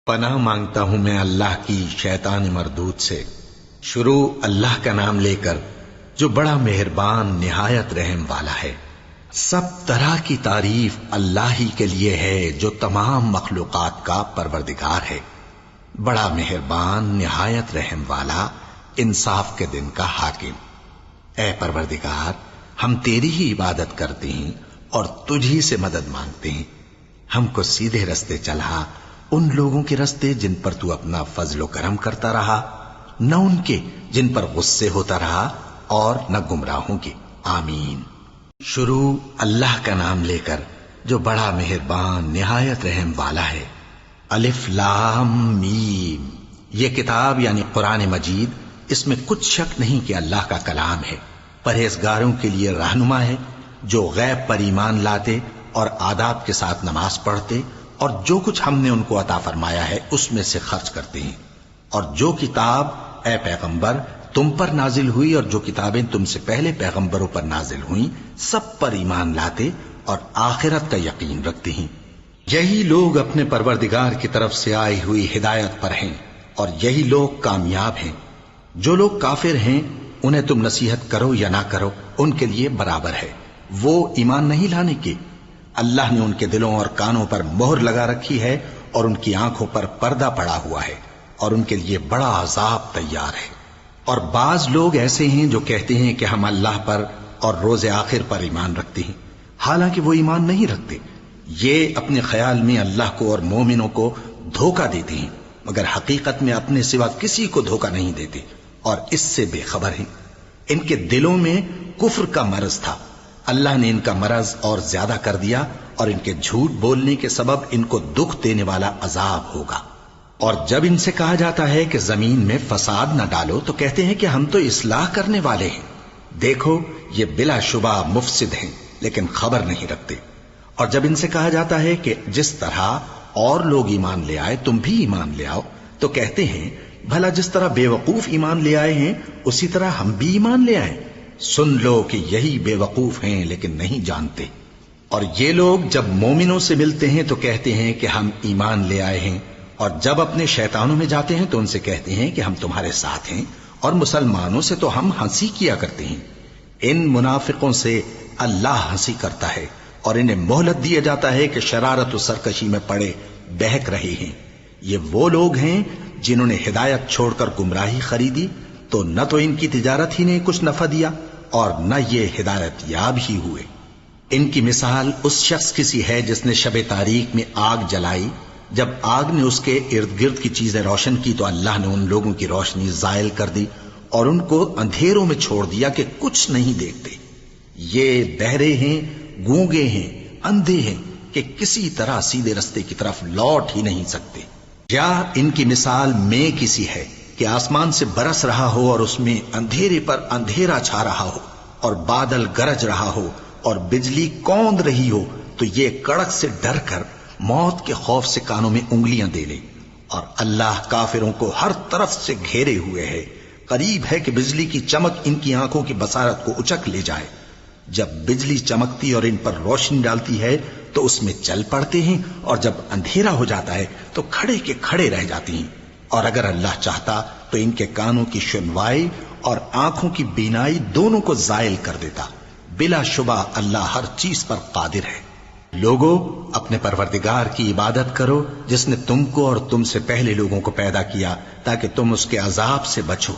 پناہ مانگتا ہوں میں اللہ کی شیطان مردود سے۔ شروع اللہ کا نام لے کر جو بڑا مہربان نہایت رحم والا ہے۔ سب طرح کی تعریف اللہ ہی کے لیے ہے جو تمام مخلوقات کا پروردگار ہے، بڑا مہربان نہایت رحم والا، انصاف کے دن کا حاکم۔ اے پروردگار، ہم تیری ہی عبادت کرتے ہیں اور تجھی سے مدد مانگتے ہیں۔ ہم کو سیدھے رستے چلا، ان لوگوں کے رستے جن پر تو اپنا فضل و کرم کرتا رہا، نہ ان کے جن پر غصے ہوتا رہا، اور نہ گمراہوں کے۔ آمین۔ شروع اللہ کا نام لے کر جو بڑا مہربان نہایت رحم والا ہے۔ الف لام میم، یہ کتاب یعنی قرآن مجید، اس میں کچھ شک نہیں کہ اللہ کا کلام ہے، پرہیزگاروں کے لیے رہنما ہے، جو غیب پر ایمان لاتے اور آداب کے ساتھ نماز پڑھتے، اور جو کچھ ہم نے ان کو عطا فرمایا ہے اس میں سے خرچ کرتے ہیں، اور جو کتاب اے پیغمبر تم پر نازل ہوئی اور جو کتابیں تم سے پہلے پیغمبروں پر نازل ہوئیں، سب پر ایمان لاتے اور آخرت کا یقین رکھتے ہیں۔ یہی لوگ اپنے پروردگار کی طرف سے آئی ہوئی ہدایت پر ہیں، اور یہی لوگ کامیاب ہیں۔ جو لوگ کافر ہیں انہیں تم نصیحت کرو یا نہ کرو، ان کے لیے برابر ہے، وہ ایمان نہیں لانے کے۔ اللہ نے ان کے دلوں اور کانوں پر مہر لگا رکھی ہے، اور ان کی آنکھوں پر پردہ پڑا ہوا ہے، اور ان کے لیے بڑا عذاب تیار ہے۔ اور بعض لوگ ایسے ہیں جو کہتے ہیں کہ ہم اللہ پر اور روز آخر پر ایمان رکھتے ہیں، حالانکہ وہ ایمان نہیں رکھتے۔ یہ اپنے خیال میں اللہ کو اور مومنوں کو دھوکہ دیتے ہیں، مگر حقیقت میں اپنے سوا کسی کو دھوکہ نہیں دیتے، اور اس سے بے خبر ہیں۔ ان کے دلوں میں کفر کا مرض تھا، اللہ نے ان کا مرض اور زیادہ کر دیا، اور ان کے جھوٹ بولنے کے سبب ان کو دکھ دینے والا عذاب ہوگا۔ اور جب ان سے کہا جاتا ہے کہ زمین میں فساد نہ ڈالو، تو کہتے ہیں کہ ہم تو اصلاح کرنے والے ہیں۔ دیکھو یہ بلا شبہ مفسد ہیں، لیکن خبر نہیں رکھتے۔ اور جب ان سے کہا جاتا ہے کہ جس طرح اور لوگ ایمان لے آئے تم بھی ایمان لے آؤ، تو کہتے ہیں بھلا جس طرح بے وقوف ایمان لے آئے ہیں اسی طرح ہم بھی ایمان لے آئیں۔ سن لو کہ یہی بے وقوف ہیں لیکن نہیں جانتے۔ اور یہ لوگ جب مومنوں سے ملتے ہیں تو کہتے ہیں کہ ہم ایمان لے آئے ہیں، اور جب اپنے شیطانوں میں جاتے ہیں تو ان سے کہتے ہیں کہ ہم تمہارے ساتھ ہیں، اور مسلمانوں سے تو ہم ہنسی کیا کرتے ہیں۔ ان منافقوں سے اللہ ہنسی کرتا ہے، اور انہیں مہلت دیا جاتا ہے کہ شرارت و سرکشی میں پڑے بہک رہے ہیں۔ یہ وہ لوگ ہیں جنہوں نے ہدایت چھوڑ کر گمراہی خریدی، تو نہ تو ان کی تجارت ہی نے کچھ نفع دیا، اور نہ یہ ہدایت یاب ہی ہوئے۔ ان کی مثال اس شخص کی سی ہے جس نے شب تاریک میں آگ جلائی، جب آگ نے اس کے ارد گرد کی چیزیں روشن کی تو اللہ نے ان لوگوں کی روشنی زائل کر دی، اور ان کو اندھیروں میں چھوڑ دیا کہ کچھ نہیں دیکھتے۔ یہ بہرے ہیں، گونگے ہیں، اندھے ہیں کہ کسی طرح سیدھے رستے کی طرف لوٹ ہی نہیں سکتے۔ یا ان کی مثال میں کسی ہے کہ آسمان سے برس رہا ہو اور اس میں اندھیرے پر اندھیرا چھا رہا ہو، اور بادل گرج رہا ہو اور بجلی کوند رہی ہو، تو یہ کڑک سے ڈر کر موت کے خوف سے کانوں میں انگلیاں دے لے۔ اور اللہ کافروں کو ہر طرف سے گھیرے ہوئے ہے، قریب ہے کہ بجلی کی چمک ان کی آنکھوں کی بصارت کو اچک لے جائے۔ جب بجلی چمکتی اور ان پر روشنی ڈالتی ہے تو اس میں چل پڑتے ہیں، اور جب اندھیرا ہو جاتا ہے تو کھڑے کے کھڑے رہ جاتے ہیں۔ اور اگر اللہ چاہتا تو ان کے کانوں کی سنوائی اور آنکھوں کی بینائی دونوں کو زائل کر دیتا۔ بلا شبہ اللہ ہر چیز پر قادر ہے۔ لوگو اپنے پروردگار کی عبادت کرو جس نے تم کو اور تم سے پہلے لوگوں کو پیدا کیا تاکہ تم اس کے عذاب سے بچو،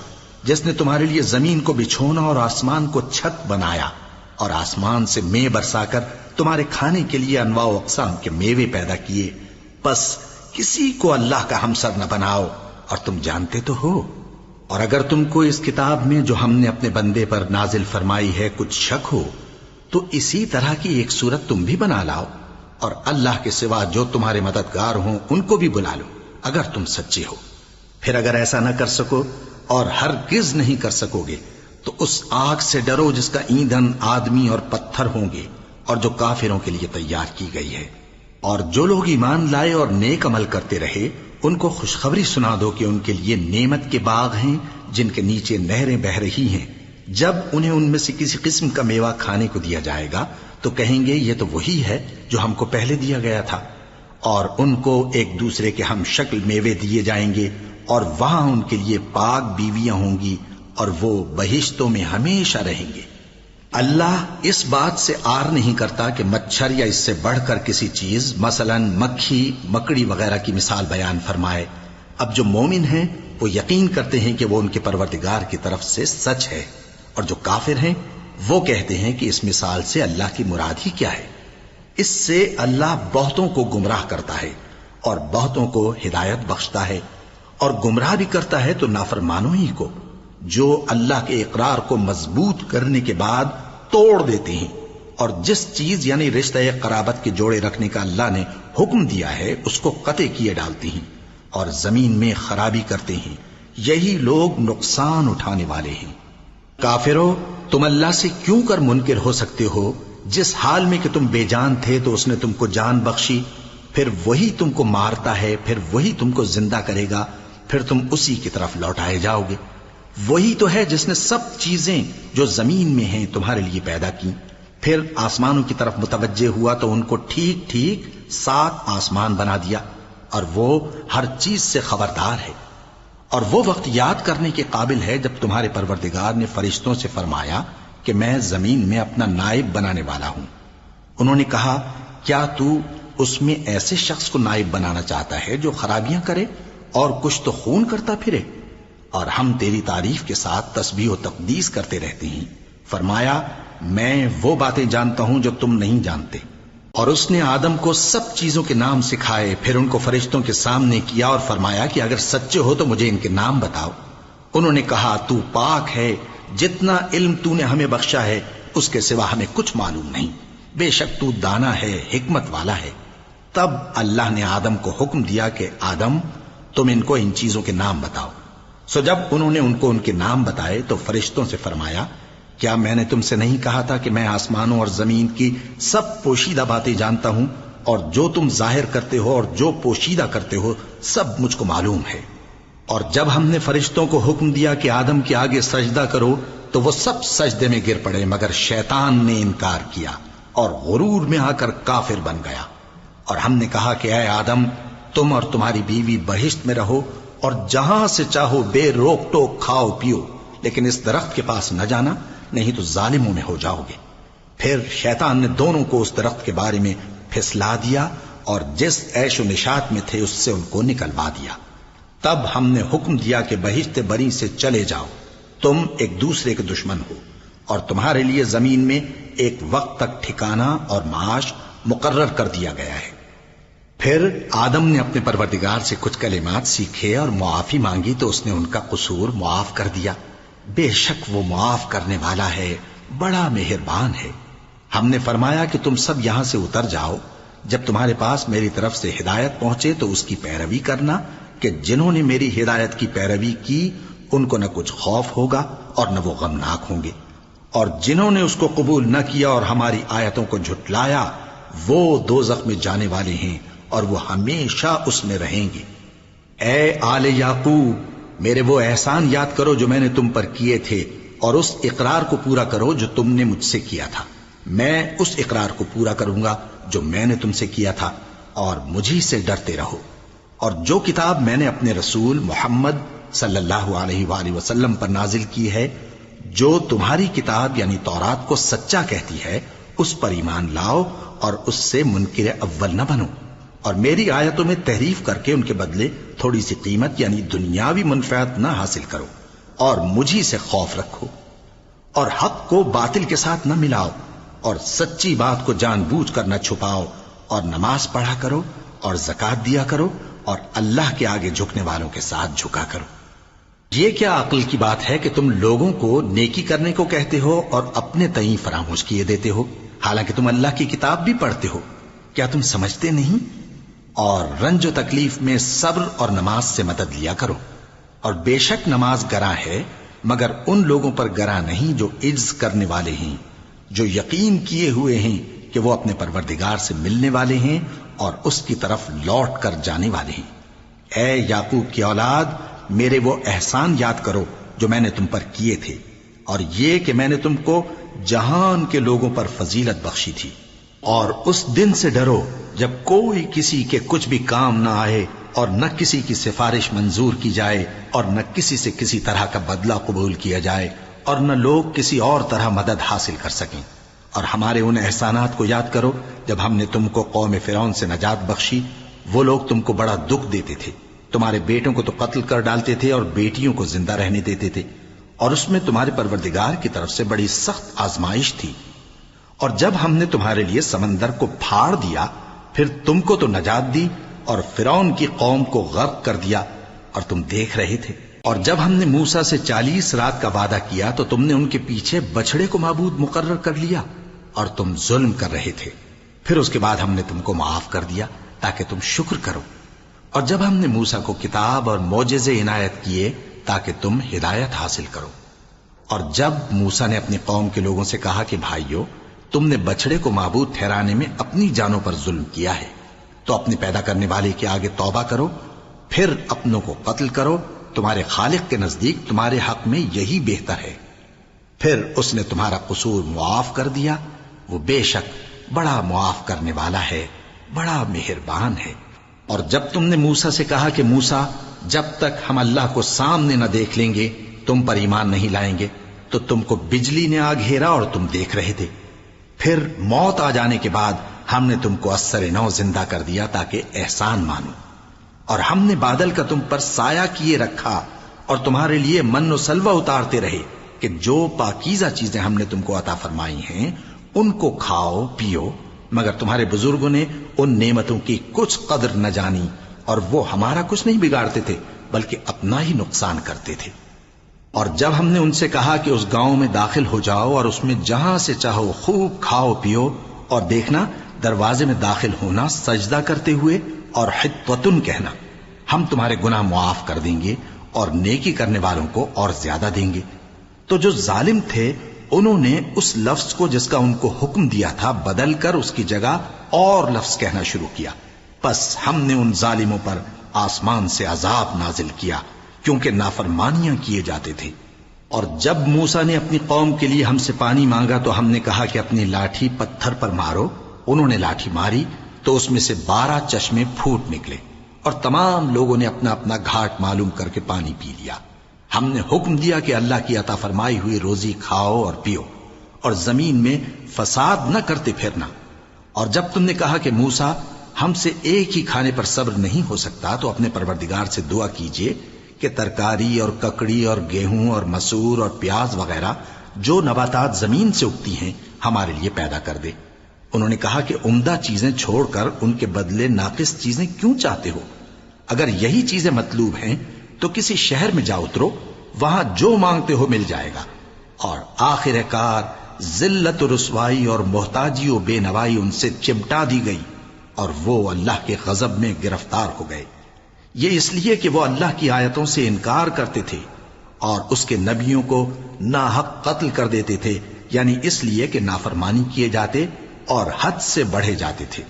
جس نے تمہارے لیے زمین کو بچھونا اور آسمان کو چھت بنایا، اور آسمان سے مے برسا کر تمہارے کھانے کے لیے انواع و اقسام کے میوے پیدا کیے۔ پس کسی کو اللہ کا ہمسر نہ بناؤ، اور تم جانتے تو ہو۔ اور اگر تم کو اس کتاب میں جو ہم نے اپنے بندے پر نازل فرمائی ہے کچھ شک ہو تو اسی طرح کی ایک صورت تم بھی بنا لاؤ، اور اللہ کے سوا جو تمہارے مددگار ہوں ان کو بھی بلا لو اگر تم سچے ہو۔ پھر اگر ایسا نہ کر سکو اور ہرگز نہیں کر سکو گے تو اس آگ سے ڈرو جس کا ایندھن آدمی اور پتھر ہوں گے، اور جو کافروں کے لیے تیار کی گئی ہے۔ اور جو لوگ ایمان لائے اور نیک عمل کرتے رہے ان کو خوشخبری سنا دو کہ ان کے لیے نعمت کے باغ ہیں جن کے نیچے نہریں بہہ رہی ہیں۔ جب انہیں ان میں سے کسی قسم کا میوہ کھانے کو دیا جائے گا تو کہیں گے یہ تو وہی ہے جو ہم کو پہلے دیا گیا تھا، اور ان کو ایک دوسرے کے ہم شکل میوے دیے جائیں گے، اور وہاں ان کے لیے پاک بیویاں ہوں گی، اور وہ بہشتوں میں ہمیشہ رہیں گے۔ اللہ اس بات سے آر نہیں کرتا کہ مچھر یا اس سے بڑھ کر کسی چیز مثلا مکھی، مکڑی وغیرہ کی مثال بیان فرمائے۔ اب جو مومن ہیں وہ یقین کرتے ہیں کہ وہ ان کے پروردگار کی طرف سے سچ ہے، اور جو کافر ہیں وہ کہتے ہیں کہ اس مثال سے اللہ کی مراد ہی کیا ہے۔ اس سے اللہ بہتوں کو گمراہ کرتا ہے اور بہتوں کو ہدایت بخشتا ہے، اور گمراہ بھی کرتا ہے تو نافرمانوں ہی کو، جو اللہ کے اقرار کو مضبوط کرنے کے بعد توڑ دیتے ہیں، اور جس چیز یعنی رشتہ قرابت کے جوڑے رکھنے کا اللہ نے حکم دیا ہے اس کو قطع کیے ڈالتے ہیں اور زمین میں خرابی کرتے ہیں۔ یہی لوگ نقصان اٹھانے والے ہیں۔ کافرو، تم اللہ سے کیوں کر منکر ہو سکتے ہو؟ جس حال میں کہ تم بے جان تھے تو اس نے تم کو جان بخشی، پھر وہی تم کو مارتا ہے، پھر وہی تم کو زندہ کرے گا، پھر تم اسی کی طرف لوٹائے جاؤ گے۔ وہی تو ہے جس نے سب چیزیں جو زمین میں ہیں تمہارے لیے پیدا کی، پھر آسمانوں کی طرف متوجہ ہوا تو ان کو ٹھیک ٹھیک 7 آسمان بنا دیا، اور وہ ہر چیز سے خبردار ہے۔ اور وہ وقت یاد کرنے کے قابل ہے جب تمہارے پروردگار نے فرشتوں سے فرمایا کہ میں زمین میں اپنا نائب بنانے والا ہوں۔ انہوں نے کہا، کیا تو اس میں ایسے شخص کو نائب بنانا چاہتا ہے جو خرابیاں کرے اور کچھ تو خون کرتا پھرے؟ اور ہم تیری تعریف کے ساتھ تسبیح و تقدیس کرتے رہتے ہیں۔ فرمایا، میں وہ باتیں جانتا ہوں جو تم نہیں جانتے۔ اور اس نے آدم کو سب چیزوں کے نام سکھائے، پھر ان کو فرشتوں کے سامنے کیا اور فرمایا کہ اگر سچے ہو تو مجھے ان کے نام بتاؤ۔ انہوں نے کہا، تو پاک ہے، جتنا علم تو نے ہمیں بخشا ہے اس کے سوا ہمیں کچھ معلوم نہیں، بے شک تو دانا ہے، حکمت والا ہے۔ تب اللہ نے آدم کو حکم دیا کہ آدم، تم ان کو ان چیزوں کے نام بتاؤ۔ سو جب انہوں نے ان کو ان کے نام بتائے تو فرشتوں سے فرمایا، کیا میں نے تم سے نہیں کہا تھا کہ میں آسمانوں اور زمین کی سب پوشیدہ باتیں جانتا ہوں، اور جو تم ظاہر کرتے ہو اور جو پوشیدہ کرتے ہو سب مجھ کو معلوم ہے۔ اور جب ہم نے فرشتوں کو حکم دیا کہ آدم کے آگے سجدہ کرو تو وہ سب سجدے میں گر پڑے، مگر شیطان نے انکار کیا اور غرور میں آ کر کافر بن گیا۔ اور ہم نے کہا کہ اے آدم، تم اور تمہاری بیوی بہشت میں رہو، اور جہاں سے چاہو بے روک ٹوک کھاؤ پیو، لیکن اس درخت کے پاس نہ جانا، نہیں تو ظالموں میں ہو جاؤ گے۔ پھر شیطان نے دونوں کو اس درخت کے بارے میں پھسلا دیا اور جس عیش و نشاط میں تھے اس سے ان کو نکلوا دیا۔ تب ہم نے حکم دیا کہ بہشت بری سے چلے جاؤ، تم ایک دوسرے کے دشمن ہو، اور تمہارے لیے زمین میں ایک وقت تک ٹھکانہ اور معاش مقرر کر دیا گیا ہے۔ پھر آدم نے اپنے پروردگار سے کچھ کلمات سیکھے اور معافی مانگی تو اس نے ان کا قصور معاف کر دیا۔ بے شک وہ معاف کرنے والا ہے، بڑا مہربان ہے۔ ہم نے فرمایا کہ تم سب یہاں سے اتر جاؤ، جب تمہارے پاس میری طرف سے ہدایت پہنچے تو اس کی پیروی کرنا، کہ جنہوں نے میری ہدایت کی پیروی کی ان کو نہ کچھ خوف ہوگا اور نہ وہ غمناک ہوں گے، اور جنہوں نے اس کو قبول نہ کیا اور ہماری آیتوں کو جھٹلایا وہ دوزخ میں جانے والے ہیں اور وہ ہمیشہ اس میں رہیں گے۔ اے آل یعقوب، میرے وہ احسان یاد کرو جو میں نے تم پر کیے تھے، اور اس اقرار کو پورا کرو جو تم نے مجھ سے کیا تھا۔ میں اس اقرار کو پورا کروں گا جو میں نے تم سے کیا تھا، اور مجھی سے ڈرتے رہو۔ اور جو کتاب میں نے اپنے رسول محمد صلی اللہ علیہ وآلہ وسلم پر نازل کی ہے، جو تمہاری کتاب یعنی تورات کو سچا کہتی ہے، اس پر ایمان لاؤ اور اس سے منکر اول نہ بنو، اور میری آیتوں میں تحریف کر کے ان کے بدلے تھوڑی سی قیمت یعنی دنیاوی منفعت نہ حاصل کرو، اور مجھی سے خوف رکھو، اور حق کو باطل کے ساتھ نہ ملاؤ، اور سچی بات کو جان بوجھ کر نہ چھپاؤ، اور نماز پڑھا کرو اور زکوٰۃ دیا کرو، اور اللہ کے آگے جھکنے والوں کے ساتھ جھکا کرو۔ یہ کیا عقل کی بات ہے کہ تم لوگوں کو نیکی کرنے کو کہتے ہو اور اپنے تئیں فراموش کیے دیتے ہو، حالانکہ تم اللہ کی کتاب بھی پڑھتے ہو؟ کیا تم سمجھتے نہیں؟ اور رنج و تکلیف میں صبر اور نماز سے مدد لیا کرو، اور بے شک نماز گراں ہے، مگر ان لوگوں پر گراں نہیں جو عجز کرنے والے ہیں، جو یقین کیے ہوئے ہیں کہ وہ اپنے پروردگار سے ملنے والے ہیں اور اس کی طرف لوٹ کر جانے والے ہیں۔ اے یعقوب کی اولاد، میرے وہ احسان یاد کرو جو میں نے تم پر کیے تھے، اور یہ کہ میں نے تم کو جہان کے لوگوں پر فضیلت بخشی تھی، اور اس دن سے ڈرو جب کوئی کسی کے کچھ بھی کام نہ آئے اور نہ کسی کی سفارش منظور کی جائے اور نہ کسی سے کسی طرح کا بدلہ قبول کیا جائے اور نہ لوگ کسی اور طرح مدد حاصل کر سکیں۔ اور ہمارے ان احسانات کو یاد کرو جب ہم نے تم کو قوم فرعون سے نجات بخشی۔ وہ لوگ تم کو بڑا دکھ دیتے تھے، تمہارے بیٹوں کو تو قتل کر ڈالتے تھے اور بیٹیوں کو زندہ رہنے دیتے تھے، اور اس میں تمہارے پروردگار کی طرف سے بڑی سخت آزمائش تھی۔ اور جب ہم نے تمہارے لیے سمندر کو پھاڑ دیا پھر تم کو تو نجات دی اور فرعون کی قوم کو غرق کر دیا اور تم دیکھ رہے تھے۔ اور جب ہم نے موسیٰ سے 40 رات کا وعدہ کیا تو تم نے ان کے پیچھے بچڑے کو معبود مقرر کر لیا اور تم ظلم کر رہے تھے۔ پھر اس کے بعد ہم نے تم کو معاف کر دیا تاکہ تم شکر کرو۔ اور جب ہم نے موسیٰ کو کتاب اور معجزے عنایت کیے تاکہ تم ہدایت حاصل کرو۔ اور جب موسیٰ نے اپنی قوم کے لوگوں سے کہا کہ بھائیو، تم نے بچڑے کو معبود ٹھہرانے میں اپنی جانوں پر ظلم کیا ہے، تو اپنے پیدا کرنے والے کے آگے توبہ کرو، پھر اپنوں کو قتل کرو، تمہارے خالق کے نزدیک تمہارے حق میں یہی بہتر ہے۔ پھر اس نے تمہارا قصور معاف کر دیا، وہ بے شک بڑا معاف کرنے والا ہے، بڑا مہربان ہے۔ اور جب تم نے موسیٰ سے کہا کہ موسیٰ، جب تک ہم اللہ کو سامنے نہ دیکھ لیں گے تم پر ایمان نہیں لائیں گے، تو تم کو بجلی نے آ گھیرا اور تم دیکھ رہے تھے۔ پھر موت آ جانے کے بعد ہم نے تم کو اثر نو زندہ کر دیا تاکہ احسان مانو۔ اور ہم نے بادل کا تم پر سایہ کیے رکھا اور تمہارے لیے من و سلوہ اتارتے رہے کہ جو پاکیزہ چیزیں ہم نے تم کو عطا فرمائی ہیں ان کو کھاؤ پیو، مگر تمہارے بزرگوں نے ان نعمتوں کی کچھ قدر نہ جانی اور وہ ہمارا کچھ نہیں بگاڑتے تھے بلکہ اپنا ہی نقصان کرتے تھے۔ اور جب ہم نے ان سے کہا کہ اس گاؤں میں داخل ہو جاؤ اور اس میں جہاں سے چاہو خوب کھاؤ پیو، اور دیکھنا دروازے میں داخل ہونا سجدہ کرتے ہوئے اور حطوتن کہنا، ہم تمہارے گناہ معاف کر دیں گے اور نیکی کرنے والوں کو اور زیادہ دیں گے، تو جو ظالم تھے انہوں نے اس لفظ کو جس کا ان کو حکم دیا تھا بدل کر اس کی جگہ اور لفظ کہنا شروع کیا، پس ہم نے ان ظالموں پر آسمان سے عذاب نازل کیا کیونکہ نافرمانیاں کیے جاتے تھے۔ اور جب موسیٰ نے اپنی قوم کے لیے ہم سے پانی مانگا تو ہم نے کہا کہ اپنی لاٹھی پتھر پر مارو، انہوں نے لاٹھی ماری تو اس میں سے 12 چشمے پھوٹ نکلے اور تمام لوگوں نے اپنا اپنا گھاٹ معلوم کر کے پانی پی لیا۔ ہم نے حکم دیا کہ اللہ کی عطا فرمائی ہوئی روزی کھاؤ اور پیو اور زمین میں فساد نہ کرتے پھرنا۔ اور جب تم نے کہا کہ موسیٰ ہم سے ایک ہی کھانے پر صبر نہیں ہو سکتا تو اپنے پروردگار سے دعا کیجئے کہ ترکاری اور ککڑی اور گیہوں اور مسور اور پیاز وغیرہ جو نباتات زمین سے اگتی ہیں ہمارے لیے پیدا کر دے۔ انہوں نے کہا کہ عمدہ چیزیں چھوڑ کر ان کے بدلے ناقص چیزیں کیوں چاہتے ہو؟ اگر یہی چیزیں مطلوب ہیں تو کسی شہر میں جا اترو، وہاں جو مانگتے ہو مل جائے گا۔ اور آخر کار ذلت و رسوائی اور محتاجی و بے نوائی ان سے چمٹا دی گئی اور وہ اللہ کے غضب میں گرفتار ہو گئے، یہ اس لیے کہ وہ اللہ کی آیتوں سے انکار کرتے تھے اور اس کے نبیوں کو ناحق قتل کر دیتے تھے، یعنی اس لیے کہ نافرمانی کیے جاتے اور حد سے بڑھے جاتے تھے۔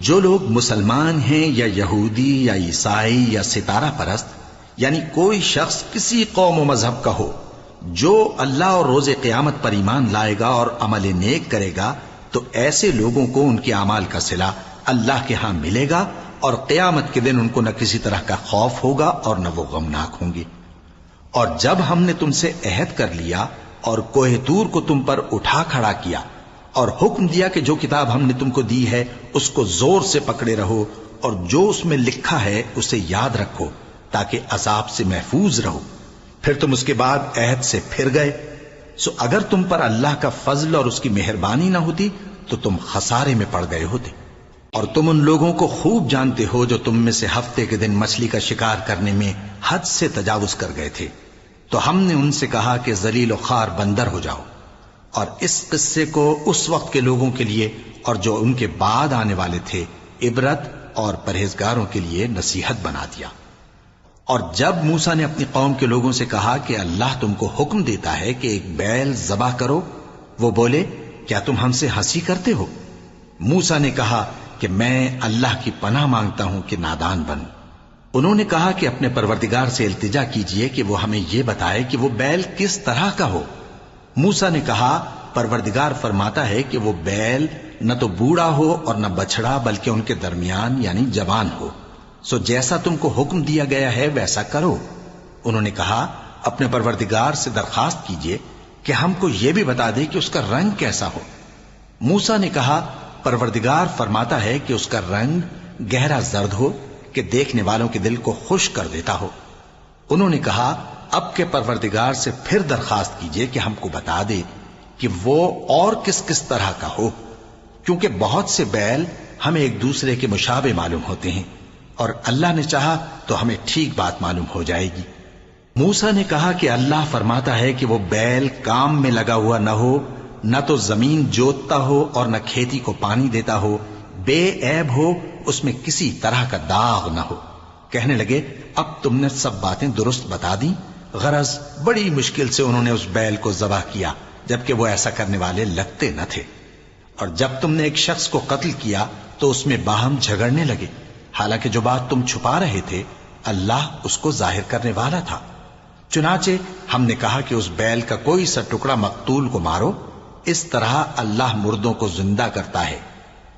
جو لوگ مسلمان ہیں یا یہودی یا عیسائی یا ستارہ پرست، یعنی کوئی شخص کسی قوم و مذہب کا ہو، جو اللہ اور روز قیامت پر ایمان لائے گا اور عمل نیک کرے گا تو ایسے لوگوں کو ان کے اعمال کا صلہ اللہ کے ہاں ملے گا اور قیامت کے دن ان کو نہ کسی طرح کا خوف ہوگا اور نہ وہ غمناک ہوں گے۔ اور جب ہم نے تم سے عہد کر لیا اور کوہ طور کو تم پر اٹھا کھڑا کیا اور حکم دیا کہ جو کتاب ہم نے تم کو دی ہے اس کو زور سے پکڑے رہو اور جو اس میں لکھا ہے اسے یاد رکھو تاکہ عذاب سے محفوظ رہو، پھر تم اس کے بعد عہد سے پھر گئے، سو اگر تم پر اللہ کا فضل اور اس کی مہربانی نہ ہوتی تو تم خسارے میں پڑ گئے ہوتے۔ اور تم ان لوگوں کو خوب جانتے ہو جو تم میں سے ہفتے کے دن مچھلی کا شکار کرنے میں حد سے تجاوز کر گئے تھے، تو ہم نے ان سے کہا کہ ذلیل و خوار بندر ہو جاؤ، اور اس قصے کو اس وقت کے لوگوں کے لیے اور جو ان کے بعد آنے والے تھے عبرت اور پرہیزگاروں کے لیے نصیحت بنا دیا۔ اور جب موسیٰ نے اپنی قوم کے لوگوں سے کہا کہ اللہ تم کو حکم دیتا ہے کہ ایک بیل ذبح کرو، وہ بولے کیا تم ہم سے ہنسی کرتے ہو؟ موسیٰ نے کہا کہ میں اللہ کی پناہ مانگتا ہوں کہ نادان بنوں۔ انہوں نے کہا کہ اپنے پروردگار سے التجا کیجئے کہ وہ ہمیں یہ بتائے کہ وہ بیل کس طرح کا ہو۔ موسیٰ نے کہا پروردگار فرماتا ہے کہ وہ بیل نہ تو بوڑھا ہو اور نہ بچڑا، بلکہ ان کے درمیان یعنی جوان ہو، سو جیسا تم کو حکم دیا گیا ہے ویسا کرو۔ انہوں نے کہا اپنے پروردگار سے درخواست کیجئے کہ ہم کو یہ بھی بتا دے کہ اس کا رنگ کیسا ہو۔ موسیٰ نے کہا پروردگار فرماتا ہے کہ اس کا رنگ گہرا زرد ہو کہ دیکھنے والوں کے دل کو خوش کر دیتا ہو۔ انہوں نے کہا اب کے پروردگار سے پھر درخواست کیجئے کہ ہم کو بتا دے کہ وہ اور کس کس طرح کا ہو، کیونکہ بہت سے بیل ہمیں ایک دوسرے کے مشابہ معلوم ہوتے ہیں، اور اللہ نے چاہا تو ہمیں ٹھیک بات معلوم ہو جائے گی۔ موسیٰ نے کہا کہ اللہ فرماتا ہے کہ وہ بیل کام میں لگا ہوا نہ ہو، نہ تو زمین جوتتا ہو اور نہ کھیتی کو پانی دیتا ہو، بے عیب ہو، اس میں کسی طرح کا داغ نہ ہو۔ کہنے لگے اب تم نے سب باتیں درست بتا دیں۔ غرض بڑی مشکل سے انہوں نے اس بیل کو ذبح کیا، جبکہ وہ ایسا کرنے والے لگتے نہ تھے۔ اور جب تم نے ایک شخص کو قتل کیا تو اس میں باہم جھگڑنے لگے، حالانکہ جو بات تم چھپا رہے تھے اللہ اس کو ظاہر کرنے والا تھا۔ چنانچہ ہم نے کہا کہ اس بیل کا کوئی سا ٹکڑا مقتول کو مارو، اس طرح اللہ مردوں کو زندہ کرتا ہے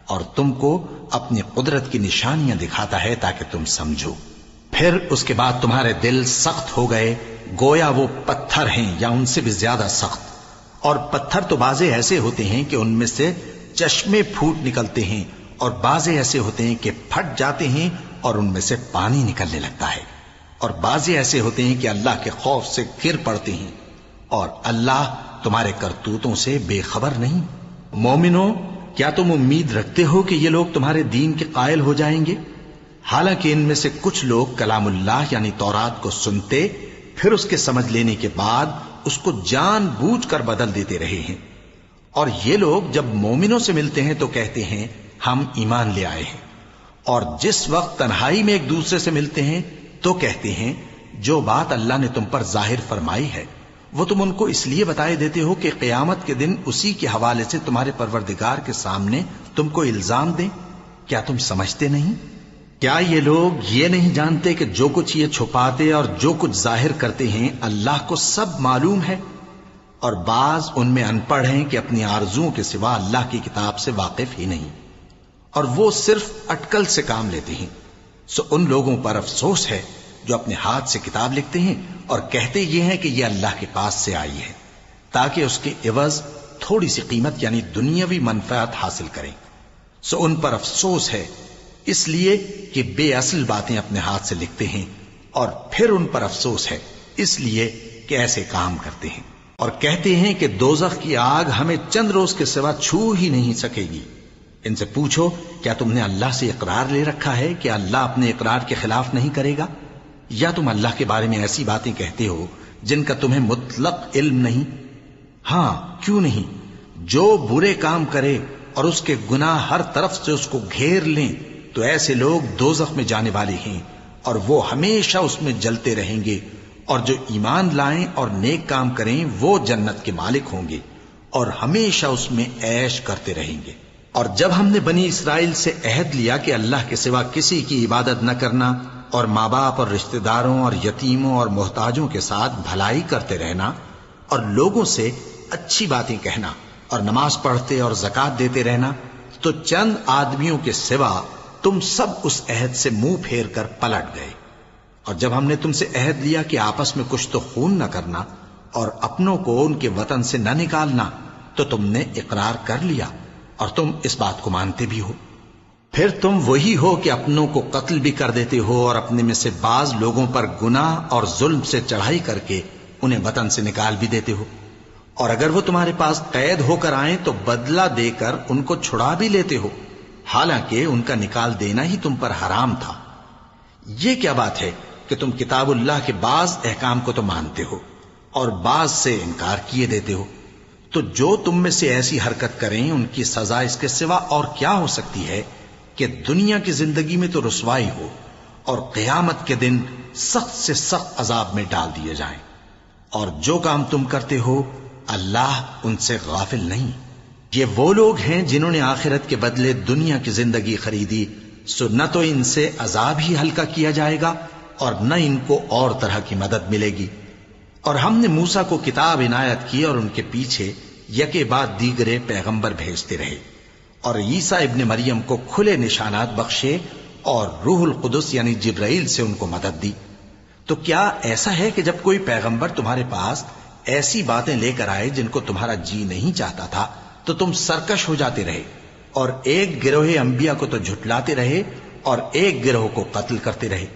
اور تم کو اپنی قدرت کی نشانیاں دکھاتا ہے تاکہ تم سمجھو۔ پھر اس کے بعد تمہارے دل سخت ہو گئے، گویا وہ پتھر ہیں یا ان سے بھی زیادہ سخت۔ اور پتھر تو بعضے ایسے ہوتے ہیں کہ ان میں سے چشمے پھوٹ نکلتے ہیں، اور بعضے ایسے ہوتے ہیں کہ پھٹ جاتے ہیں اور ان میں سے پانی نکلنے لگتا ہے، اور بعضے ایسے ہوتے ہیں کہ اللہ کے خوف سے گر پڑتے ہیں، اور اللہ تمہارے کرتوتوں سے بے خبر نہیں۔ مومنو، کیا تم امید رکھتے ہو کہ یہ لوگ تمہارے دین کے قائل ہو جائیں گے؟ حالانکہ ان میں سے کچھ لوگ کلام اللہ یعنی تورات کو سنتے، پھر اس کے سمجھ لینے کے بعد اس کو جان بوجھ کر بدل دیتے رہے ہیں۔ اور یہ لوگ جب مومنوں سے ملتے ہیں تو کہتے ہیں ہم ایمان لے آئے ہیں، اور جس وقت تنہائی میں ایک دوسرے سے ملتے ہیں تو کہتے ہیں جو بات اللہ نے تم پر ظاہر فرمائی ہے وہ تم ان کو اس لیے بتائے دیتے ہو کہ قیامت کے دن اسی کے حوالے سے تمہارے پروردگار کے سامنے تم کو الزام دیں۔ کیا تم سمجھتے نہیں؟ کیا یہ لوگ یہ نہیں جانتے کہ جو کچھ یہ چھپاتے اور جو کچھ ظاہر کرتے ہیں اللہ کو سب معلوم ہے؟ اور بعض ان میں ان پڑھ ہیں کہ اپنی آرزوؤں کے سوا اللہ کی کتاب سے واقف ہی نہیں، اور وہ صرف اٹکل سے کام لیتے ہیں۔ سو ان لوگوں پر افسوس ہے جو اپنے ہاتھ سے کتاب لکھتے ہیں اور کہتے یہ ہیں کہ یہ اللہ کے پاس سے آئی ہے، تاکہ اس کے عوض تھوڑی سی قیمت یعنی دنیاوی منفعت حاصل کریں۔ سو ان پر افسوس ہے اس لیے کہ بے اصل باتیں اپنے ہاتھ سے لکھتے ہیں، اور پھر ان پر افسوس ہے اس لیے کہ ایسے کام کرتے ہیں، اور کہتے ہیں کہ دوزخ کی آگ ہمیں چند روز کے سوا چھو ہی نہیں سکے گی۔ ان سے پوچھو کیا تم نے اللہ سے اقرار لے رکھا ہے کہ اللہ اپنے اقرار کے خلاف نہیں کرے گا؟ یا تم اللہ کے بارے میں ایسی باتیں کہتے ہو جن کا تمہیں مطلق علم نہیں؟ ہاں کیوں نہیں، جو برے کام کرے اور اس کے گناہ ہر طرف سے اس کو گھیر لیں تو ایسے لوگ دوزخ میں جانے والے ہیں، اور وہ ہمیشہ اس میں جلتے رہیں گے، اور جو ایمان لائیں اور نیک کام کریں وہ جنت کے مالک ہوں گے اور ہمیشہ اس میں عیش کرتے رہیں گے۔ اور جب ہم نے بنی اسرائیل سے عہد لیا کہ اللہ کے سوا کسی کی عبادت نہ کرنا، اور ماں باپ اور رشتہ داروں اور یتیموں اور محتاجوں کے ساتھ بھلائی کرتے رہنا، اور لوگوں سے اچھی باتیں کہنا، اور نماز پڑھتے اور زکوٰۃ دیتے رہنا، تو چند آدمیوں کے سوا تم سب اس عہد سے منہ پھیر کر پلٹ گئے۔ اور جب ہم نے تم سے عہد لیا کہ آپس میں کچھ تو خون نہ کرنا اور اپنوں کو ان کے وطن سے نہ نکالنا، تو تم نے اقرار کر لیا اور تم اس بات کو مانتے بھی ہو۔ پھر تم وہی ہو کہ اپنوں کو قتل بھی کر دیتے ہو، اور اپنے میں سے بعض لوگوں پر گناہ اور ظلم سے چڑھائی کر کے انہیں وطن سے نکال بھی دیتے ہو، اور اگر وہ تمہارے پاس قید ہو کر آئیں تو بدلہ دے کر ان کو چھڑا بھی لیتے ہو، حالانکہ ان کا نکال دینا ہی تم پر حرام تھا۔ یہ کیا بات ہے کہ تم کتاب اللہ کے بعض احکام کو تو مانتے ہو اور بعض سے انکار کیے دیتے ہو؟ تو جو تم میں سے ایسی حرکت کریں ان کی سزا اس کے سوا اور کیا ہو سکتی ہے کہ دنیا کی زندگی میں تو رسوائی ہو، اور قیامت کے دن سخت سے سخت عذاب میں ڈال دیے جائیں۔ اور جو کام تم کرتے ہو اللہ ان سے غافل نہیں۔ یہ وہ لوگ ہیں جنہوں نے آخرت کے بدلے دنیا کی زندگی خریدی، سو نہ تو ان سے عذاب ہی ہلکا کیا جائے گا اور نہ ان کو اور طرح کی مدد ملے گی۔ اور ہم نے موسیٰ کو کتاب عنایت کی اور ان کے پیچھے یکے بعد دیگرے پیغمبر بھیجتے رہے، اور عیسیٰ ابن مریم کو کھلے نشانات بخشے اور روح القدس یعنی جبرائیل سے ان کو مدد دی۔ تو کیا ایسا ہے کہ جب کوئی پیغمبر تمہارے پاس ایسی باتیں لے کر آئے جن کو تمہارا جی نہیں چاہتا تھا تو تم سرکش ہو جاتے رہے، اور ایک گروہ انبیاء کو تو جھٹلاتے رہے اور ایک گروہ کو قتل کرتے رہے،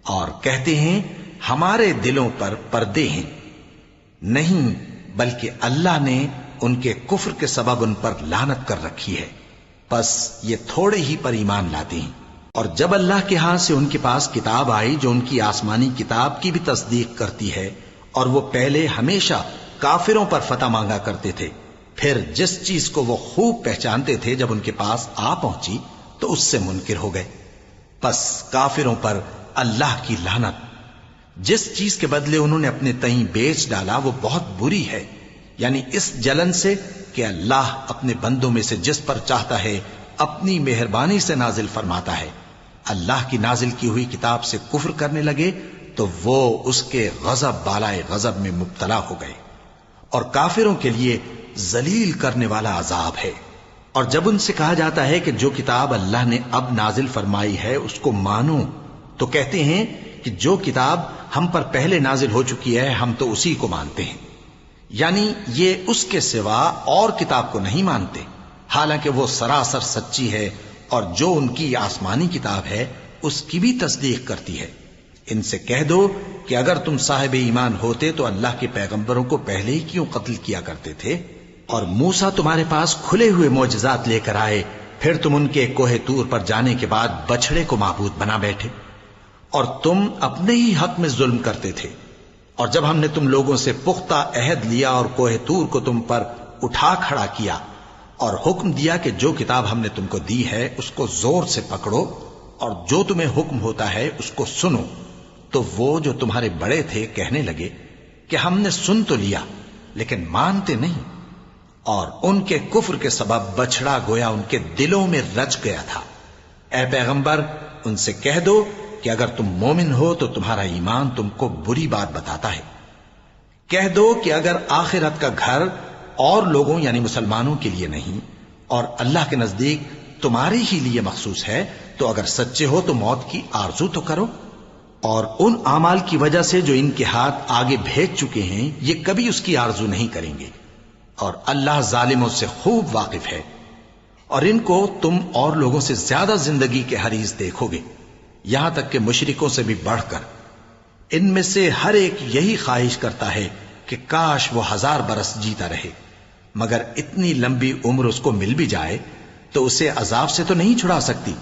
اور کہتے ہیں ہمارے دلوں پر پردے ہیں؟ نہیں، بلکہ اللہ نے ان کے کفر کے سبب ان پر لعنت کر رکھی ہے، پس یہ تھوڑے ہی پر ایمان لاتے ہیں۔ اور جب اللہ کے ہاں سے ان کے پاس کتاب آئی جو ان کی آسمانی کتاب کی بھی تصدیق کرتی ہے، اور وہ پہلے ہمیشہ کافروں پر فتح مانگا کرتے تھے، پھر جس چیز کو وہ خوب پہچانتے تھے جب ان کے پاس آ پہنچی تو اس سے منکر ہو گئے، پس کافروں پر اللہ کی لعنت۔ جس چیز کے بدلے انہوں نے اپنے تئیں بیچ ڈالا وہ بہت بری ہے، یعنی اس جلن سے کہ اللہ اپنے بندوں میں سے جس پر چاہتا ہے اپنی مہربانی سے نازل فرماتا ہے۔ اللہ کی نازل کی ہوئی کتاب سے کفر کرنے لگے تو وہ اس کے غضب بالائے غضب میں مبتلا ہو گئے، اور کافروں کے لیے ذلیل کرنے والا عذاب ہے۔ اور جب ان سے کہا جاتا ہے کہ جو کتاب اللہ نے اب نازل فرمائی ہے اس کو مانو، تو کہتے ہیں کہ جو کتاب ہم پر پہلے نازل ہو چکی ہے ہم تو اسی کو مانتے ہیں، یعنی یہ اس کے سوا اور کتاب کو نہیں مانتے، حالانکہ وہ سراسر سچی ہے، اور جو ان کی آسمانی کتاب ہے اس کی بھی تصدیق کرتی ہے۔ ان سے کہہ دو کہ اگر تم صاحب ایمان ہوتے تو اللہ کے پیغمبروں کو پہلے ہی کیوں قتل کیا کرتے تھے؟ اور موسیٰ تمہارے پاس کھلے ہوئے معجزات لے کر آئے، پھر تم ان کے کوہ طور پر جانے کے بعد بچڑے کو معبود بنا بیٹھے، اور تم اپنے ہی حق میں ظلم کرتے تھے۔ اور جب ہم نے تم لوگوں سے پختہ عہد لیا اور کوہ طور کو تم پر اٹھا کھڑا کیا اور حکم دیا کہ جو کتاب ہم نے تم کو دی ہے اس کو زور سے پکڑو اور جو تمہیں حکم ہوتا ہے اس کو سنو، تو وہ جو تمہارے بڑے تھے کہنے لگے کہ ہم نے سن تو لیا لیکن مانتے نہیں، اور ان کے کفر کے سبب بچڑا گویا ان کے دلوں میں رچ گیا تھا۔ اے پیغمبر ان سے کہہ دو کہ اگر تم مومن ہو تو تمہارا ایمان تم کو بری بات بتاتا ہے۔ کہہ دو کہ اگر آخرت کا گھر اور لوگوں یعنی مسلمانوں کے لیے نہیں اور اللہ کے نزدیک تمہارے ہی لیے مخصوص ہے تو اگر سچے ہو تو موت کی آرزو تو کرو، اور ان اعمال کی وجہ سے جو ان کے ہاتھ آگے بھیج چکے ہیں یہ کبھی اس کی آرزو نہیں کریں گے، اور اللہ ظالموں سے خوب واقف ہے۔ اور ان کو تم اور لوگوں سے زیادہ زندگی کے حریص دیکھو گے، یہاں تک کہ مشرکوں سے بھی بڑھ کر۔ ان میں سے ہر ایک یہی خواہش کرتا ہے کہ کاش وہ 1000 برس جیتا رہے، مگر اتنی لمبی عمر اس کو مل بھی جائے تو اسے عذاب سے تو نہیں چھڑا سکتی،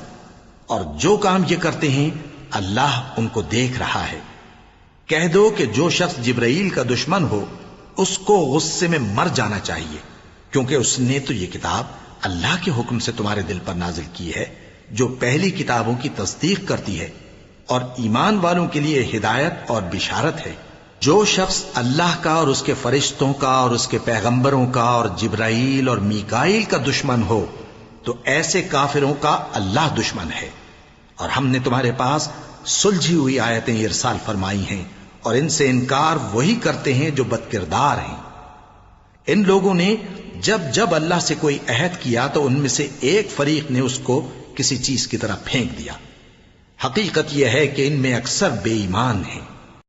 اور جو کام یہ کرتے ہیں اللہ ان کو دیکھ رہا ہے۔ کہہ دو کہ جو شخص جبرائیل کا دشمن ہو اس کو غصے میں مر جانا چاہیے، کیونکہ اس نے تو یہ کتاب اللہ کے حکم سے تمہارے دل پر نازل کی ہے جو پہلی کتابوں کی تصدیق کرتی ہے اور ایمان والوں کے لیے ہدایت اور بشارت ہے۔ جو شخص اللہ کا اور اس کے فرشتوں کا اور اس کے پیغمبروں کا اور جبرائیل اور میکائیل کا دشمن ہو تو ایسے کافروں کا اللہ دشمن ہے۔ اور ہم نے تمہارے پاس سلجھی ہوئی آیتیں ارسال فرمائی ہیں، اور ان سے انکار وہی کرتے ہیں جو بد کردار ہیں۔ ان لوگوں نے جب اللہ سے کوئی عہد کیا تو ان میں سے ایک فریق نے اس کو کسی چیز کی طرح پھینک دیا۔ حقیقت یہ ہے کہ ان میں اکثر بے ایمان ہیں۔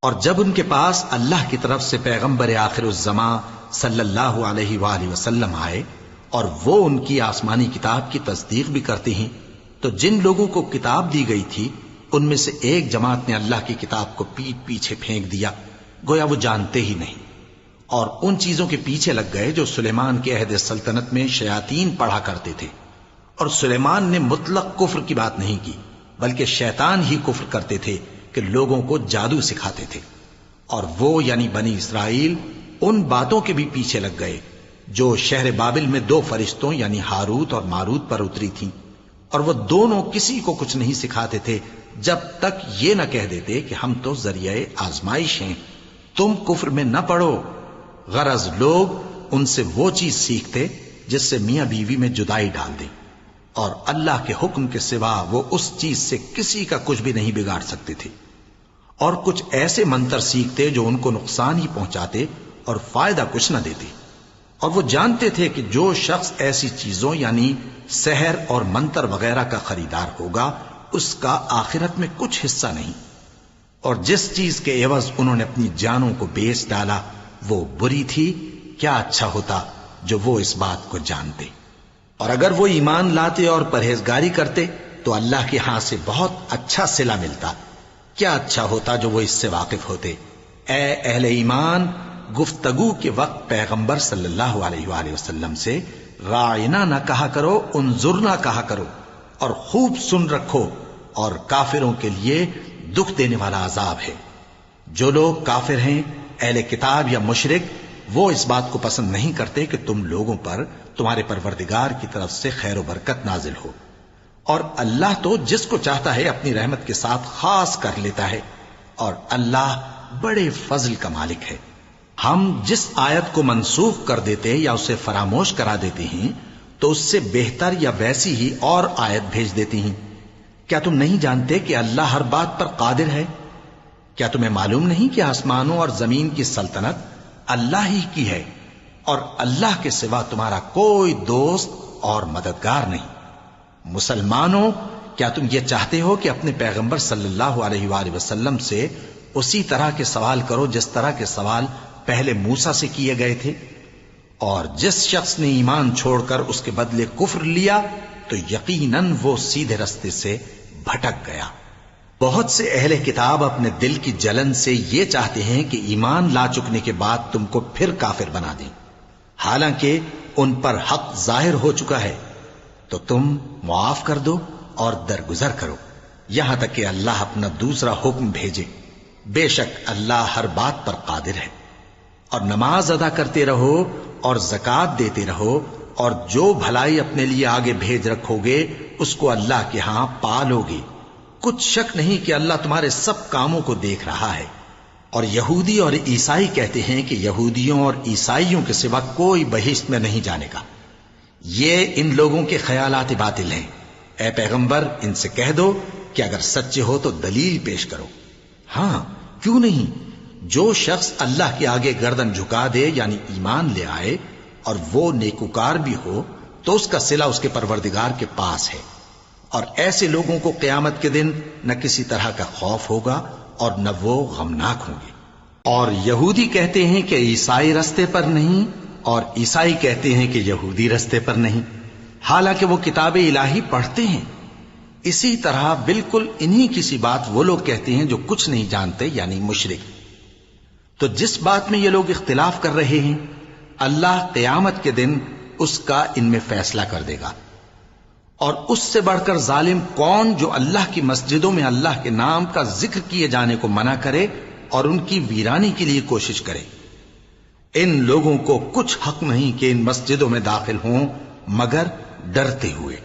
اور جب ان کے پاس اللہ کی طرف سے پیغمبر آخر الزماں صلی اللہ علیہ وآلہ وسلم آئے اور وہ ان کی آسمانی کتاب کی تصدیق بھی کرتے ہیں، تو جن لوگوں کو کتاب دی گئی تھی ان میں سے ایک جماعت نے اللہ کی کتاب کو پیٹ پیچھے پھینک دیا، گویا وہ جانتے ہی نہیں، اور ان چیزوں کے پیچھے لگ گئے جو سلیمان کے عہد سلطنت میں شیاطین پڑھا کرتے تھے۔ اور سلیمان نے مطلق کفر کی بات نہیں کی، بلکہ شیطان ہی کفر کرتے تھے کہ لوگوں کو جادو سکھاتے تھے، اور وہ یعنی بنی اسرائیل ان باتوں کے بھی پیچھے لگ گئے جو شہر بابل میں 2 فرشتوں یعنی ہاروت اور ماروت پر اتری تھیں، اور وہ دونوں کسی کو کچھ نہیں سکھاتے تھے جب تک یہ نہ کہہ دیتے کہ ہم تو ذریعہ آزمائش ہیں، تم کفر میں نہ پڑو۔ غرض لوگ ان سے وہ چیز سیکھتے جس سے میاں بیوی میں جدائی ڈال دیں، اور اللہ کے حکم کے سوا وہ اس چیز سے کسی کا کچھ بھی نہیں بگاڑ سکتے تھے، اور کچھ ایسے منتر سیکھتے جو ان کو نقصان ہی پہنچاتے اور فائدہ کچھ نہ دیتے۔ اور وہ جانتے تھے کہ جو شخص ایسی چیزوں یعنی سحر اور منتر وغیرہ کا خریدار ہوگا اس کا آخرت میں کچھ حصہ نہیں، اور جس چیز کے عوض انہوں نے اپنی جانوں کو بیچ ڈالا وہ بری تھی۔ کیا اچھا ہوتا جو وہ اس بات کو جانتے، اور اگر وہ ایمان لاتے اور پرہیزگاری کرتے تو اللہ کے ہاں سے بہت اچھا صلہ ملتا۔ کیا اچھا ہوتا جو وہ اس سے واقف ہوتے۔ اے اہل ایمان، گفتگو کے وقت پیغمبر صلی اللہ علیہ وآلہ وسلم سے راعنا نہ کہا کرو، انظرنا کہا کرو، اور خوب سن رکھو، اور کافروں کے لیے دکھ دینے والا عذاب ہے۔ جو لوگ کافر ہیں، اہل کتاب یا مشرک، وہ اس بات کو پسند نہیں کرتے کہ تم لوگوں پر تمہارے پروردگار کی طرف سے خیر و برکت نازل ہو، اور اللہ تو جس کو چاہتا ہے اپنی رحمت کے ساتھ خاص کر لیتا ہے، اور اللہ بڑے فضل کا مالک ہے۔ ہم جس آیت کو منسوخ کر دیتے یا اسے فراموش کرا دیتے ہیں تو اس سے بہتر یا ویسی ہی اور آیت بھیج دیتی ہیں۔ کیا تم نہیں جانتے کہ اللہ ہر بات پر قادر ہے؟ کیا تمہیں معلوم نہیں کہ آسمانوں اور زمین کی سلطنت اللہ ہی کی ہے، اور اللہ کے سوا تمہارا کوئی دوست اور مددگار نہیں؟ مسلمانوں، کیا تم یہ چاہتے ہو کہ اپنے پیغمبر صلی اللہ علیہ وآلہ وسلم سے اسی طرح کے سوال کرو جس طرح کے سوال پہلے موسیٰ سے کیے گئے تھے؟ اور جس شخص نے ایمان چھوڑ کر اس کے بدلے کفر لیا تو یقیناً وہ سیدھے رستے سے بھٹک گیا۔ بہت سے اہل کتاب اپنے دل کی جلن سے یہ چاہتے ہیں کہ ایمان لا چکنے کے بعد تم کو پھر کافر بنا دیں، حالانکہ ان پر حق ظاہر ہو چکا ہے۔ تو تم معاف کر دو اور درگزر کرو یہاں تک کہ اللہ اپنا دوسرا حکم بھیجے۔ بے شک اللہ ہر بات پر قادر ہے۔ اور نماز ادا کرتے رہو اور زکوٰۃ دیتے رہو، اور جو بھلائی اپنے لیے آگے بھیج رکھو گے اس کو اللہ کے ہاں پالو گے۔ کچھ شک نہیں کہ اللہ تمہارے سب کاموں کو دیکھ رہا ہے۔ اور یہودی اور عیسائی کہتے ہیں کہ یہودیوں اور عیسائیوں کے سوا کوئی بہشت میں نہیں جانے گا۔ یہ ان لوگوں کے خیالات باطل ہیں۔ اے پیغمبر، ان سے کہہ دو کہ اگر سچے ہو تو دلیل پیش کرو۔ ہاں، کیوں نہیں؟ جو شخص اللہ کے آگے گردن جھکا دے یعنی ایمان لے آئے اور وہ نیکوکار بھی ہو تو اس کا صلہ اس کے پروردگار کے پاس ہے، اور ایسے لوگوں کو قیامت کے دن نہ کسی طرح کا خوف ہوگا اور نہ وہ غمناک ہوں گے۔ اور یہودی کہتے ہیں کہ عیسائی رستے پر نہیں، اور عیسائی کہتے ہیں کہ یہودی رستے پر نہیں، حالانکہ وہ کتاب الہی پڑھتے ہیں۔ اسی طرح بالکل انہی کسی بات وہ لوگ کہتے ہیں جو کچھ نہیں جانتے یعنی مشرک۔ تو جس بات میں یہ لوگ اختلاف کر رہے ہیں اللہ قیامت کے دن اس کا ان میں فیصلہ کر دے گا۔ اور اس سے بڑھ کر ظالم کون جو اللہ کی مسجدوں میں اللہ کے نام کا ذکر کیے جانے کو منع کرے اور ان کی ویرانی کے لیے کوشش کرے۔ ان لوگوں کو کچھ حق نہیں کہ ان مسجدوں میں داخل ہوں مگر ڈرتے ہوئے۔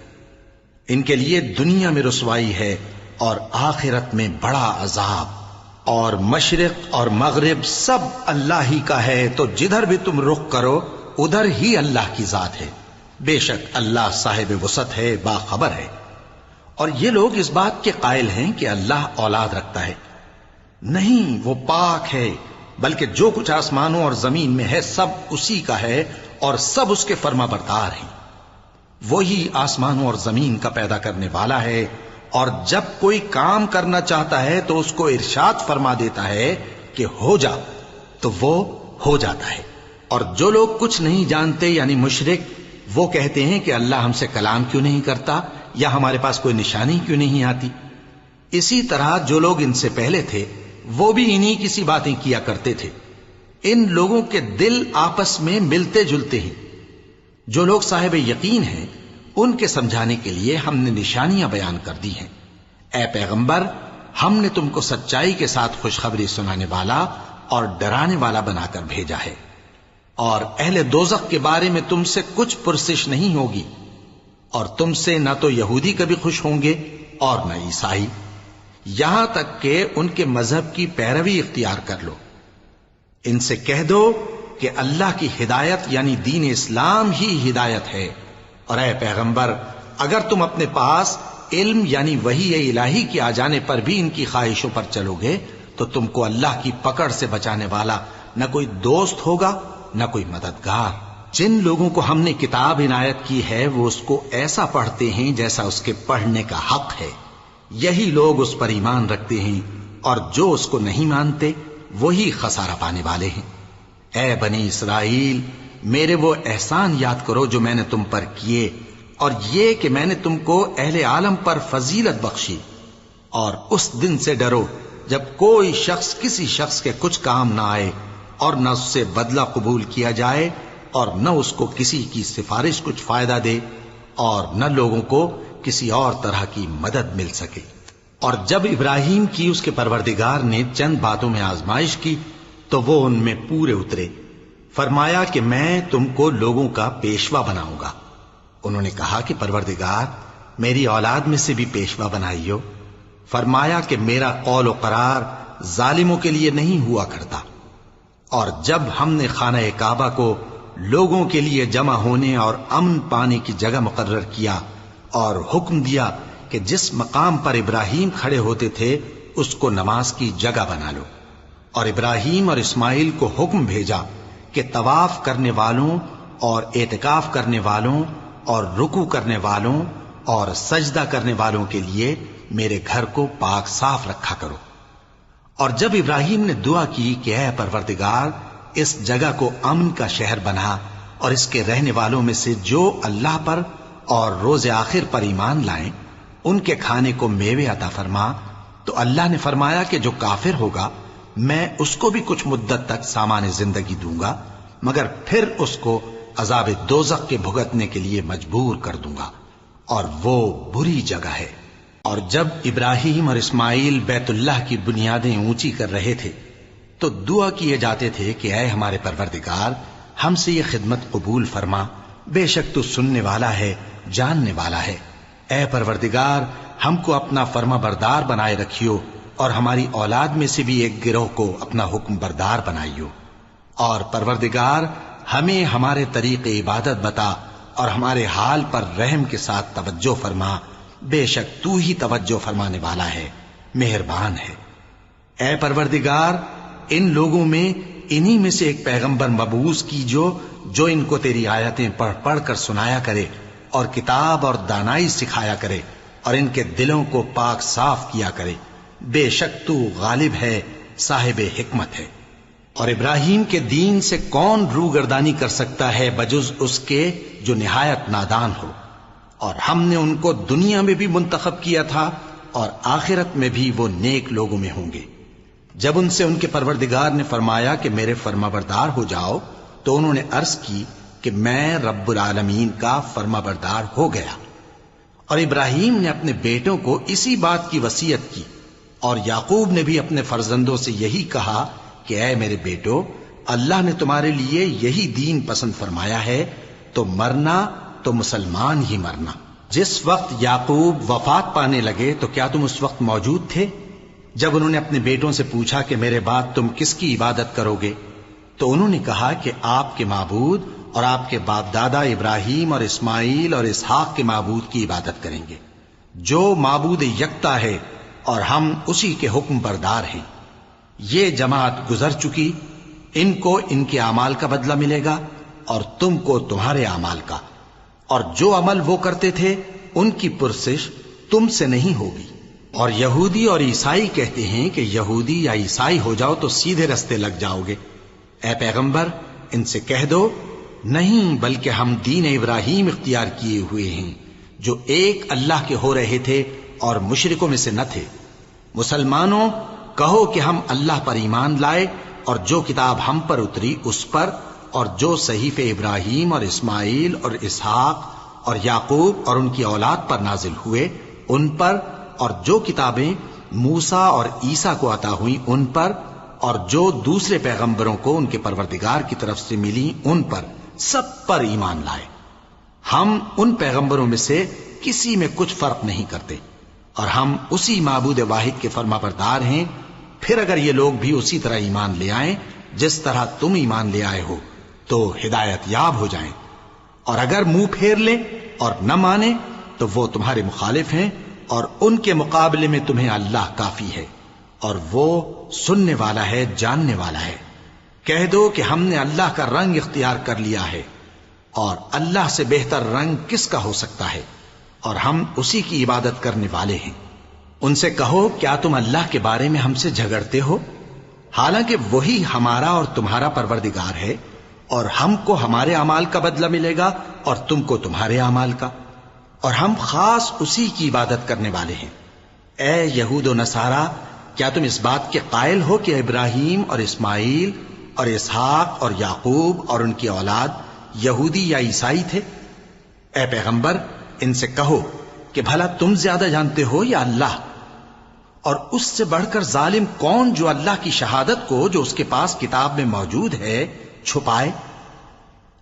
ان کے لیے دنیا میں رسوائی ہے اور آخرت میں بڑا عذاب۔ اور مشرق اور مغرب سب اللہ ہی کا ہے، تو جدھر بھی تم رخ کرو ادھر ہی اللہ کی ذات ہے۔ بے شک اللہ صاحب وسعت ہے، باخبر ہے۔ اور یہ لوگ اس بات کے قائل ہیں کہ اللہ اولاد رکھتا ہے۔ نہیں، وہ پاک ہے، بلکہ جو کچھ آسمانوں اور زمین میں ہے سب اسی کا ہے اور سب اس کے فرما بردار ہیں۔ وہی آسمانوں اور زمین کا پیدا کرنے والا ہے، اور جب کوئی کام کرنا چاہتا ہے تو اس کو ارشاد فرما دیتا ہے کہ ہو جا، تو وہ ہو جاتا ہے۔ اور جو لوگ کچھ نہیں جانتے یعنی مشرک، وہ کہتے ہیں کہ اللہ ہم سے کلام کیوں نہیں کرتا، یا ہمارے پاس کوئی نشانی کیوں نہیں آتی۔ اسی طرح جو لوگ ان سے پہلے تھے وہ بھی انہی کسی باتیں کیا کرتے تھے۔ ان لوگوں کے دل آپس میں ملتے جلتے ہیں۔ جو لوگ صاحب یقین ہیں ان کے سمجھانے کے لیے ہم نے نشانیاں بیان کر دی ہیں۔ اے پیغمبر، ہم نے تم کو سچائی کے ساتھ خوشخبری سنانے والا اور ڈرانے والا بنا کر بھیجا ہے، اور اہل دوزخ کے بارے میں تم سے کچھ پرسش نہیں ہوگی، اور تم سے نہ تو یہودی کبھی خوش ہوں گے اور نہ عیسائی، یہاں تک کہ ان کے مذہب کی پیروی اختیار کر لو۔ ان سے کہہ دو کہ اللہ کی ہدایت یعنی دین اسلام ہی ہدایت ہے، اور اے پیغمبر، اگر تم اپنے پاس علم یعنی وحی الہی کے آ جانے پر بھی ان کی خواہشوں پر چلو گے تو تم کو اللہ کی پکڑ سے بچانے والا نہ کوئی دوست ہوگا نہ کوئی مددگار۔ جن لوگوں کو ہم نے کتاب عنایت کی ہے وہ اس کو ایسا پڑھتے ہیں جیسا اس کے پڑھنے کا حق ہے، یہی لوگ اس پر ایمان رکھتے ہیں، اور جو اس کو نہیں مانتے وہی خسارہ پانے والے ہیں۔ اے بنی اسرائیل، میرے وہ احسان یاد کرو جو میں نے تم پر کیے، اور یہ کہ میں نے تم کو اہل عالم پر فضیلت بخشی، اور اس دن سے ڈرو جب کوئی شخص کسی شخص کے کچھ کام نہ آئے، اور نہ اس سے بدلہ قبول کیا جائے، اور نہ اس کو کسی کی سفارش کچھ فائدہ دے، اور نہ لوگوں کو کسی اور طرح کی مدد مل سکے۔ اور جب ابراہیم کی اس کے پروردگار نے چند باتوں میں آزمائش کی تو وہ ان میں پورے اترے۔ فرمایا کہ میں تم کو لوگوں کا پیشوا بناؤں گا۔ انہوں نے کہا کہ پروردگار، میری اولاد میں سے بھی پیشوا بنائیو۔ فرمایا کہ میرا قول و قرار ظالموں کے لیے نہیں ہوا کرتا۔ اور جب ہم نے خانہ کعبہ کو لوگوں کے لیے جمع ہونے اور امن پانے کی جگہ مقرر کیا، اور حکم دیا کہ جس مقام پر ابراہیم کھڑے ہوتے تھے اس کو نماز کی جگہ بنا لو، اور ابراہیم اور اسماعیل کو حکم بھیجا کہ طواف کرنے والوں اور اعتکاف کرنے والوں اور رکوع کرنے والوں اور سجدہ کرنے والوں کے لیے میرے گھر کو پاک صاف رکھا کرو۔ اور جب ابراہیم نے دعا کی کہ اے پروردگار، اس جگہ کو امن کا شہر بنا، اور اس کے رہنے والوں میں سے جو اللہ پر اور روز آخر پر ایمان لائیں ان کے کھانے کو میوے عطا فرما، تو اللہ نے فرمایا کہ جو کافر ہوگا میں اس کو بھی کچھ مدت تک سامان زندگی دوں گا، مگر پھر اس کو عذاب دوزخ کے بھگتنے کے لیے مجبور کر دوں گا، اور وہ بری جگہ ہے۔ اور جب ابراہیم اور اسماعیل بیت اللہ کی بنیادیں اونچی کر رہے تھے تو دعا کیے جاتے تھے کہ اے ہمارے پروردگار، ہم سے یہ خدمت قبول فرما، بے شک تو سننے والا ہے، جاننے والا ہے۔ اے پروردگار، ہم کو اپنا فرما بردار بنائے رکھیو، اور ہماری اولاد میں سے بھی ایک گروہ کو اپنا حکم بردار بنائیو۔ اور پروردگار، ہمیں ہمارے طریق عبادت بتا، اور ہمارے حال پر رحم کے ساتھ توجہ فرما، بے شک تو ہی توجہ فرمانے والا ہے، مہربان ہے۔ اے پروردگار، ان لوگوں میں انہی میں سے ایک پیغمبر مبعوث کیجو جو ان کو تیری آیتیں پڑھ پڑھ کر سنایا کرے، اور کتاب اور دانائی سکھایا کرے، اور ان کے دلوں کو پاک صاف کیا کرے، بے شک تو غالب ہے، صاحب حکمت ہے۔ اور ابراہیم کے دین سے کون روگردانی کر سکتا ہے بجز اس کے جو نہایت نادان ہو؟ اور ہم نے ان کو دنیا میں بھی منتخب کیا تھا، اور آخرت میں بھی وہ نیک لوگوں میں ہوں گے۔ جب ان سے ان کے پروردگار نے فرمایا کہ میرے فرما بردار ہو جاؤ، تو انہوں نے عرض کی کہ میں رب العالمین کا فرما بردار ہو گیا۔ اور ابراہیم نے اپنے بیٹوں کو اسی بات کی وصیت کی، اور یعقوب نے بھی اپنے فرزندوں سے یہی کہا کہ اے میرے بیٹو، اللہ نے تمہارے لیے یہی دین پسند فرمایا ہے، تو مرنا تو مسلمان ہی مرنا۔ جس وقت یعقوب وفات پانے لگے تو کیا تم اس وقت موجود تھے جب انہوں نے اپنے بیٹوں سے پوچھا کہ میرے بعد تم کس کی عبادت کرو گے؟ تو انہوں نے کہا کہ آپ کے معبود اور آپ کے باپ دادا ابراہیم اور اسماعیل اور اسحاق کے معبود کی عبادت کریں گے، جو معبود یکتا ہے، اور ہم اسی کے حکم بردار ہیں۔ یہ جماعت گزر چکی، ان کو ان کے اعمال کا بدلہ ملے گا، اور تم کو تمہارے اعمال کا، اور جو عمل وہ کرتے تھے ان کی پرسش تم سے نہیں ہوگی۔ اور یہودی اور عیسائی کہتے ہیں کہ یہودی یا عیسائی ہو جاؤ تو سیدھے رستے لگ جاؤ گے۔ اے پیغمبر، ان سے کہہ دو نہیں، بلکہ ہم دین ابراہیم اختیار کیے ہوئے ہیں، جو ایک اللہ کے ہو رہے تھے اور مشرکوں میں سے نہ تھے۔ مسلمانوں، کہو کہ ہم اللہ پر ایمان لائے، اور جو کتاب ہم پر اتری اس پر، اور جو صحیفے ابراہیم اور اسماعیل اور اسحاق اور یعقوب اور ان کی اولاد پر نازل ہوئے ان پر، اور جو کتابیں موسیٰ اور عیسیٰ کو عطا ہوئیں ان پر، اور جو دوسرے پیغمبروں کو ان کے پروردگار کی طرف سے ملی ان پر، سب پر ایمان لائے۔ ہم ان پیغمبروں میں سے کسی میں کچھ فرق نہیں کرتے، اور ہم اسی معبود واحد کے فرما بردار ہیں۔ پھر اگر یہ لوگ بھی اسی طرح ایمان لے آئیں جس طرح تم ایمان لے آئے ہو تو ہدایت یاب ہو جائیں، اور اگر منہ پھیر لیں اور نہ مانیں تو وہ تمہارے مخالف ہیں، اور ان کے مقابلے میں تمہیں اللہ کافی ہے، اور وہ سننے والا ہے، جاننے والا ہے۔ کہہ دو کہ ہم نے اللہ کا رنگ اختیار کر لیا ہے، اور اللہ سے بہتر رنگ کس کا ہو سکتا ہے، اور ہم اسی کی عبادت کرنے والے ہیں۔ ان سے کہو کیا تم اللہ کے بارے میں ہم سے جھگڑتے ہو، حالانکہ وہی ہمارا اور تمہارا پروردگار ہے، اور ہم کو ہمارے اعمال کا بدلہ ملے گا اور تم کو تمہارے اعمال کا، اور ہم خاص اسی کی عبادت کرنے والے ہیں۔ اے یہود و نصارا، کیا تم اس بات کے قائل ہو کہ ابراہیم اور اسماعیل اور اسحاق اور یعقوب اور ان کی اولاد یہودی یا عیسائی تھے؟ اے پیغمبر، ان سے کہو کہ بھلا تم زیادہ جانتے ہو یا اللہ؟ اور اس سے بڑھ کر ظالم کون جو اللہ کی شہادت کو جو اس کے پاس کتاب میں موجود ہے چھپائے؟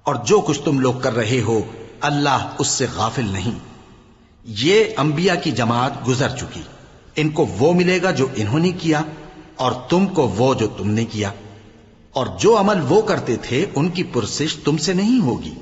اور جو کچھ تم لوگ کر رہے ہو اللہ اس سے غافل نہیں۔ یہ انبیاء کی جماعت گزر چکی، ان کو وہ ملے گا جو انہوں نے کیا، اور تم کو وہ جو تم نے کیا، اور جو عمل وہ کرتے تھے ان کی پرسش تم سے نہیں ہوگی۔